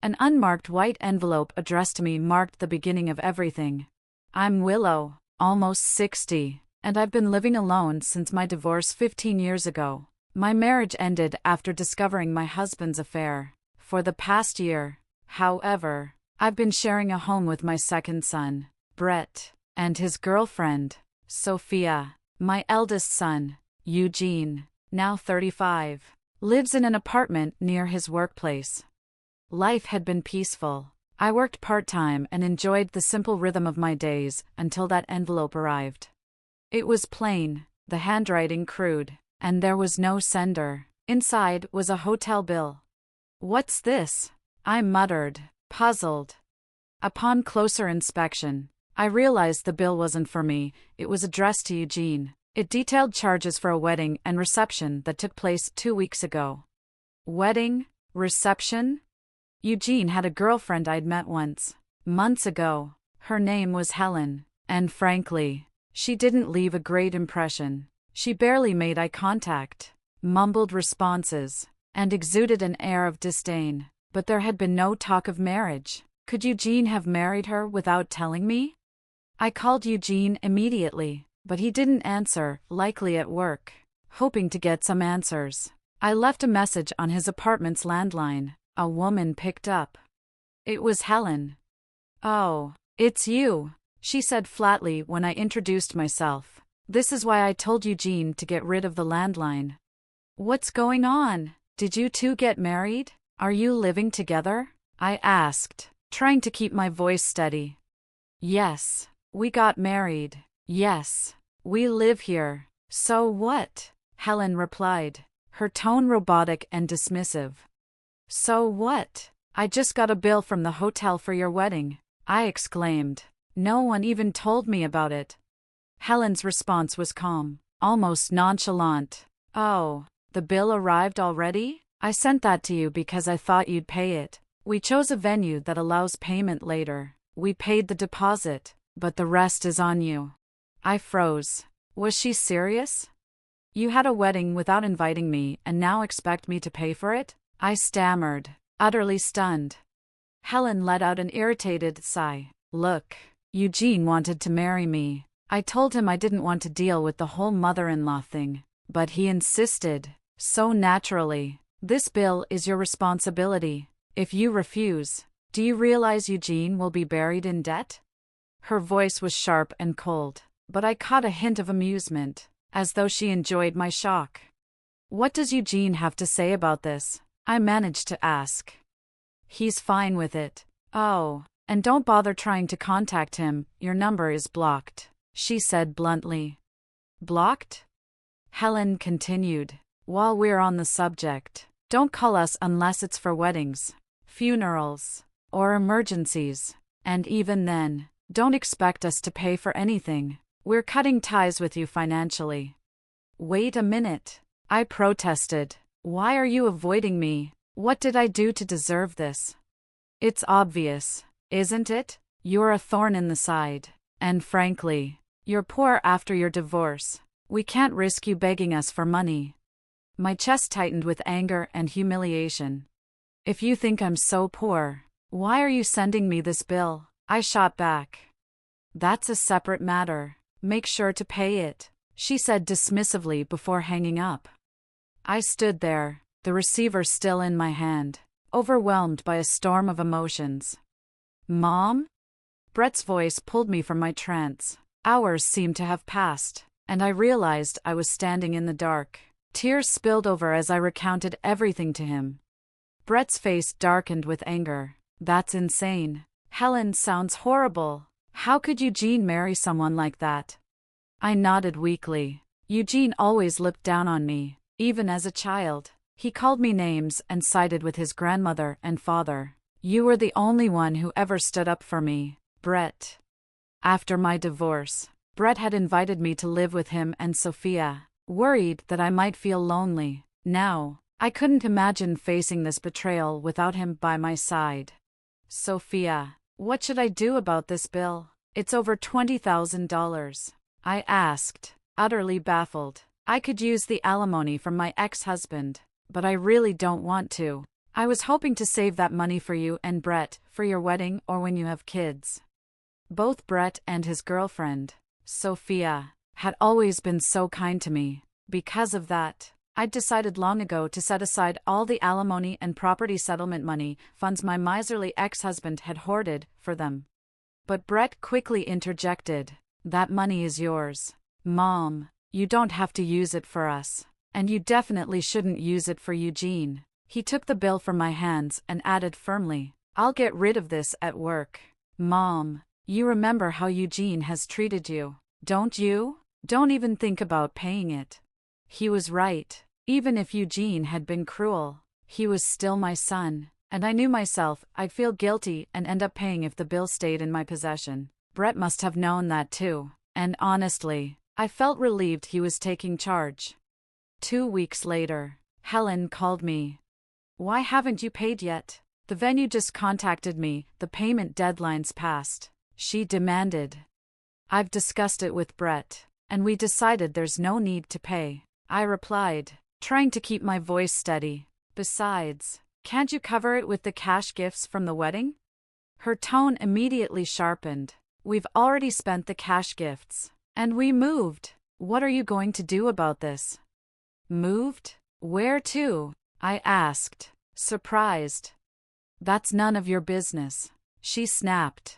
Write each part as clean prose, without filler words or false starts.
An unmarked white envelope addressed to me marked the beginning of everything. I'm Willow, almost 60, and I've been living alone since my divorce 15 years ago. My marriage ended after discovering my husband's affair. For the past year, however, I've been sharing a home with my second son, Brett, and his girlfriend, Sophia. My eldest son, Eugene, now 35, lives in an apartment near his workplace. Life had been peaceful. I worked part-time and enjoyed the simple rhythm of my days until that envelope arrived. It was plain, the handwriting crude, and there was no sender. Inside was a hotel bill. "What's this?" I muttered, puzzled. Upon closer inspection, I realized the bill wasn't for me. It was addressed to Eugene. It detailed charges for a wedding and reception that took place 2 weeks ago. Wedding? Reception? Eugene had a girlfriend I'd met once, months ago. Her name was Helen, and frankly, she didn't leave a great impression. She barely made eye contact, mumbled responses, and exuded an air of disdain. But there had been no talk of marriage. Could Eugene have married her without telling me? I called Eugene immediately, but he didn't answer, likely at work. Hoping to get some answers, I left a message on his apartment's landline. A woman picked up. It was Helen. "Oh, it's you," she said flatly when I introduced myself. "This is why I told Eugene to get rid of the landline." "What's going on? Did you two get married? Are you living together?" I asked, trying to keep my voice steady. "Yes, we got married. Yes, we live here. So what?" Helen replied, her tone robotic and dismissive. "So what? I just got a bill from the hotel for your wedding," I exclaimed. "No one even told me about it." Helen's response was calm, almost nonchalant. "Oh, the bill arrived already? I sent that to you because I thought you'd pay it. We chose a venue that allows payment later. We paid the deposit, but the rest is on you." I froze. Was she serious? "You had a wedding without inviting me and now expect me to pay for it?" I stammered, utterly stunned. Helen let out an irritated sigh. "Look, Eugene wanted to marry me. I told him I didn't want to deal with the whole mother-in-law thing, but he insisted, so naturally. This bill is your responsibility. If you refuse, do you realize Eugene will be buried in debt?" Her voice was sharp and cold, but I caught a hint of amusement, as though she enjoyed my shock. "What does Eugene have to say about this?" I managed to ask. "He's fine with it." "Oh, and don't bother trying to contact him, your number is blocked," she said bluntly. "Blocked?" Helen continued. "While we're on the subject, don't call us unless it's for weddings, funerals, or emergencies. And even then, don't expect us to pay for anything. We're cutting ties with you financially." "Wait a minute," I protested. "Why are you avoiding me? What did I do to deserve this?" "It's obvious, isn't it? You're a thorn in the side. And frankly, you're poor after your divorce. We can't risk you begging us for money." My chest tightened with anger and humiliation. "If you think I'm so poor, why are you sending me this bill?" I shot back. "That's a separate matter. Make sure to pay it," she said dismissively before hanging up. I stood there, the receiver still in my hand, overwhelmed by a storm of emotions. "Mom?" Brett's voice pulled me from my trance. Hours seemed to have passed, and I realized I was standing in the dark. Tears spilled over as I recounted everything to him. Brett's face darkened with anger. "That's insane. Helen, sounds horrible. How could Eugene marry someone like that?" I nodded weakly. "Eugene always looked down on me, even as a child. He called me names and sided with his grandmother and father. You were the only one who ever stood up for me, Brett." After my divorce, Brett had invited me to live with him and Sophia, worried that I might feel lonely. Now, I couldn't imagine facing this betrayal without him by my side. "Sophia, what should I do about this bill? It's over $20,000. I asked, utterly baffled. I could use the alimony from my ex-husband, but I really don't want to. I was hoping to save that money for you and Brett, for your wedding or when you have kids. Both Brett and his girlfriend, Sophia, had always been so kind to me. Because of that, I'd decided long ago to set aside all the alimony and property settlement money, funds my miserly ex-husband had hoarded, for them. But Brett quickly interjected. That money is yours, Mom. You don't have to use it for us. And you definitely shouldn't use it for Eugene. He took the bill from my hands and added firmly, I'll get rid of this at work. Mom, you remember how Eugene has treated you, don't you? Don't even think about paying it. He was right. Even if Eugene had been cruel, he was still my son, and I knew myself I'd feel guilty and end up paying if the bill stayed in my possession. Brett must have known that too, and honestly, I felt relieved he was taking charge. 2 weeks later, Helen called me. Why haven't you paid yet? The venue just contacted me, the payment deadline's passed, she demanded. I've discussed it with Brett, and we decided there's no need to pay, I replied, trying to keep my voice steady. Besides, can't you cover it with the cash gifts from the wedding? Her tone immediately sharpened. We've already spent the cash gifts, and we moved. What are you going to do about this? Moved? Where to? I asked, surprised. That's none of your business, she snapped.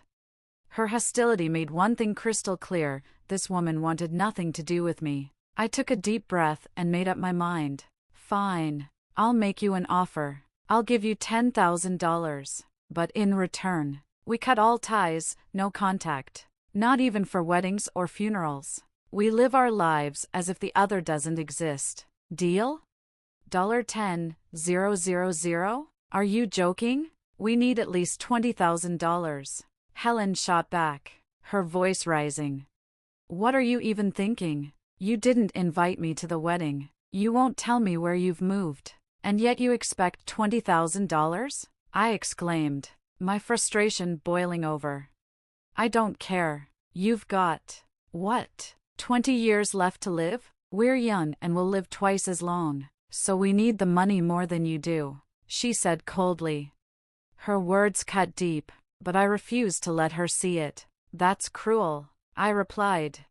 Her hostility made one thing crystal clear, this woman wanted nothing to do with me. I took a deep breath and made up my mind. Fine, I'll make you an offer. I'll give you $10,000, but in return, we cut all ties, no contact, not even for weddings or funerals. We live our lives as if the other doesn't exist. Deal? $10,000? Are you joking? We need at least $20,000. Helen shot back, her voice rising. What are you even thinking? You didn't invite me to the wedding. You won't tell me where you've moved. And yet you expect $20,000? I exclaimed, my frustration boiling over. I don't care. You've got, what, 20 years left to live? We're young and will live twice as long, so we need the money more than you do, she said coldly. Her words cut deep, but I refused to let her see it. That's cruel, I replied.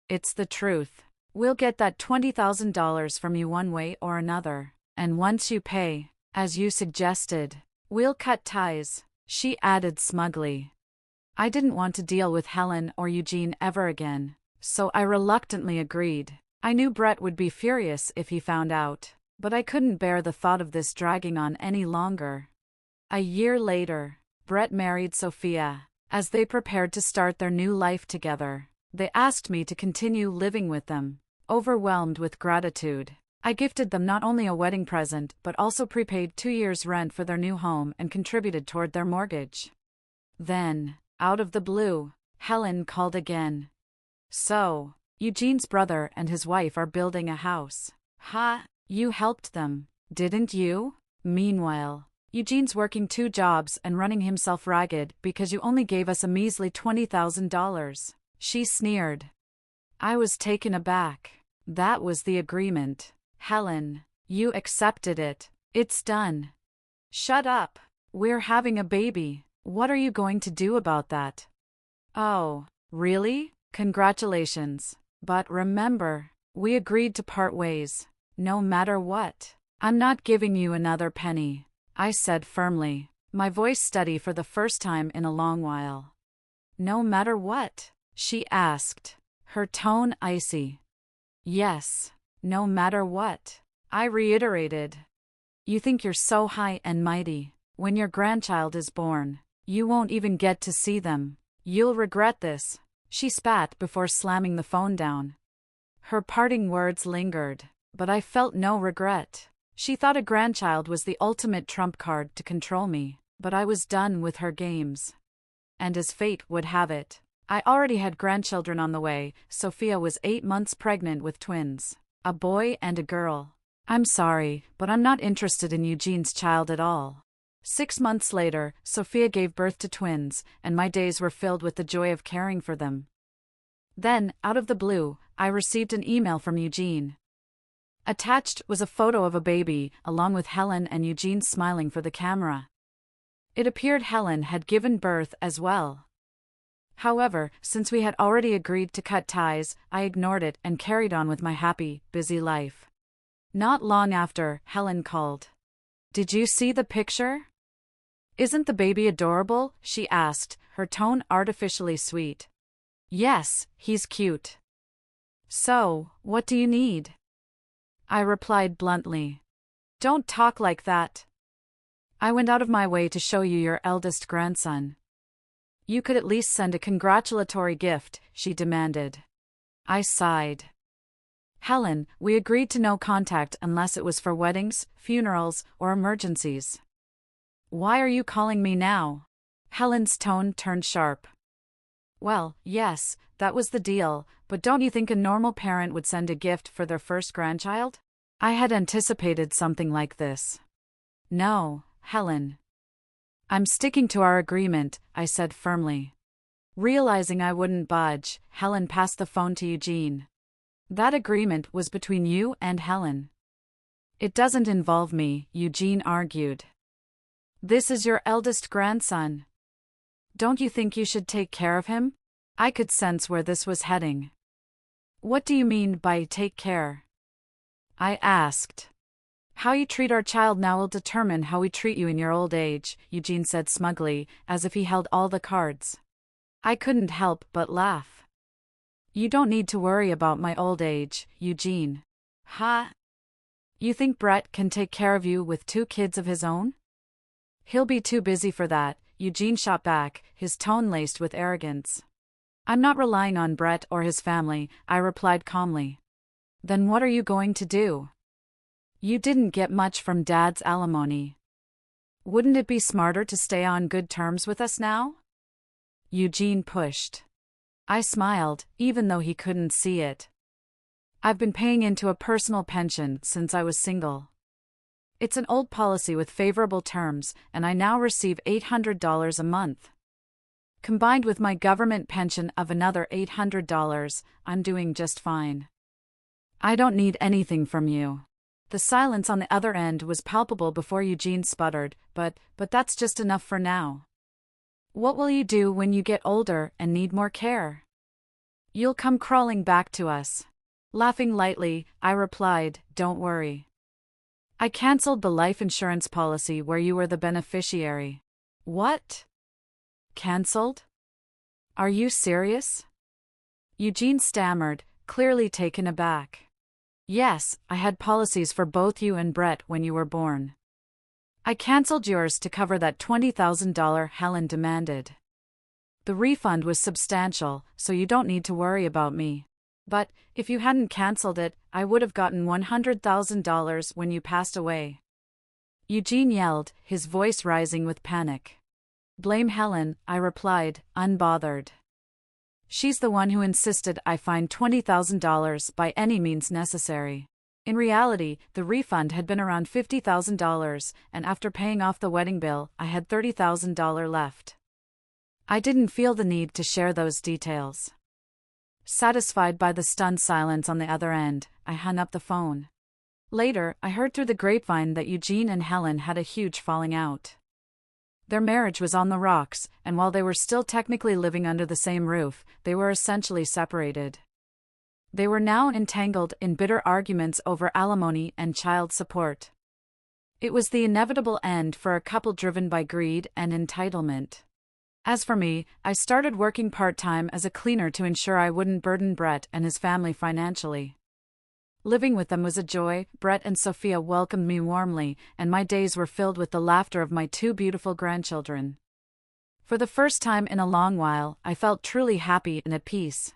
It's the truth. We'll get that $20,000 from you one way or another, and once you pay, as you suggested, we'll cut ties, she added smugly. I didn't want to deal with Helen or Eugene ever again, so I reluctantly agreed. I knew Brett would be furious if he found out, but I couldn't bear the thought of this dragging on any longer. A year later, Brett married Sophia. As they prepared to start their new life together, they asked me to continue living with them. Overwhelmed with gratitude, I gifted them not only a wedding present but also prepaid 2 years' rent for their new home and contributed toward their mortgage. Then, out of the blue, Helen called again. So, Eugene's brother and his wife are building a house. Ha, you helped them, didn't you? Meanwhile, Eugene's working 2 jobs and running himself ragged because you only gave us a measly $20,000, she sneered. I was taken aback. That was the agreement. Helen, you accepted it. It's done. Shut up. We're having a baby. What are you going to do about that? Oh, really? Congratulations. But remember, we agreed to part ways, no matter what. I'm not giving you another penny, I said firmly, my voice steady for the first time in a long while. No matter what? She asked, her tone icy. Yes, no matter what, I reiterated. You think you're so high and mighty. When your grandchild is born, you won't even get to see them. You'll regret this, she spat before slamming the phone down. Her parting words lingered, but I felt no regret. She thought a grandchild was the ultimate trump card to control me, but I was done with her games. And as fate would have it, I already had grandchildren on the way. Sophia was 8 months pregnant with twins, a boy and a girl. I'm sorry, but I'm not interested in Eugene's child at all. 6 months later, Sophia gave birth to twins, and my days were filled with the joy of caring for them. Then, out of the blue, I received an email from Eugene. Attached was a photo of a baby, along with Helen and Eugene smiling for the camera. It appeared Helen had given birth as well. However, since we had already agreed to cut ties, I ignored it and carried on with my happy, busy life. Not long after, Helen called. "Did you see the picture? Isn't the baby adorable?" she asked, her tone artificially sweet. "Yes, he's cute." "So, what do you need?" I replied bluntly. "Don't talk like that. I went out of my way to show you your eldest grandson. You could at least send a congratulatory gift," she demanded. I sighed. "Helen, we agreed to no contact unless it was for weddings, funerals, or emergencies. Why are you calling me now?" Helen's tone turned sharp. "Well, yes, that was the deal, but don't you think a normal parent would send a gift for their first grandchild?" I had anticipated something like this. "No, Helen. I'm sticking to our agreement," I said firmly. Realizing I wouldn't budge, Helen passed the phone to Eugene. "That agreement was between you and Helen." "It doesn't involve me," Eugene argued. "This is your eldest grandson. Don't you think you should take care of him?" I could sense where this was heading. "What do you mean by take care?" I asked. "How you treat our child now will determine how we treat you in your old age," Eugene said smugly, as if he held all the cards. I couldn't help but laugh. "You don't need to worry about my old age, Eugene." "Huh? You think Brett can take care of you with 2 kids of his own?" "He'll be too busy for that," Eugene shot back, his tone laced with arrogance. "I'm not relying on Brett or his family," I replied calmly. "Then what are you going to do? You didn't get much from Dad's alimony. Wouldn't it be smarter to stay on good terms with us now?" Eugene pushed. I smiled, even though he couldn't see it. "I've been paying into a personal pension since I was single. It's an old policy with favorable terms, and I now receive $800 a month. Combined with my government pension of another $800, I'm doing just fine. I don't need anything from you." The silence on the other end was palpable before Eugene sputtered, but that's just enough for now. "What will you do when you get older and need more care?" "You'll come crawling back to us." Laughing lightly, I replied, "Don't worry. I canceled the life insurance policy where you were the beneficiary." "What? Canceled? Are you serious?" Eugene stammered, clearly taken aback. "Yes, I had policies for both you and Brett when you were born. I canceled yours to cover that $20,000 Helen demanded. The refund was substantial, so you don't need to worry about me. But if you hadn't canceled it, I would have gotten $100,000 when you passed away." Eugene yelled, his voice rising with panic. "Blame Helen," I replied, unbothered. "She's the one who insisted I find $20,000 by any means necessary." In reality, the refund had been around $50,000, and after paying off the wedding bill, I had $30,000 left. I didn't feel the need to share those details. Satisfied by the stunned silence on the other end, I hung up the phone. Later, I heard through the grapevine that Eugene and Helen had a huge falling out. Their marriage was on the rocks, and while they were still technically living under the same roof, they were essentially separated. They were now entangled in bitter arguments over alimony and child support. It was the inevitable end for a couple driven by greed and entitlement. As for me, I started working part-time as a cleaner to ensure I wouldn't burden Brett and his family financially. Living with them was a joy. Brett and Sophia welcomed me warmly, and my days were filled with the laughter of my 2 beautiful grandchildren. For the first time in a long while, I felt truly happy and at peace.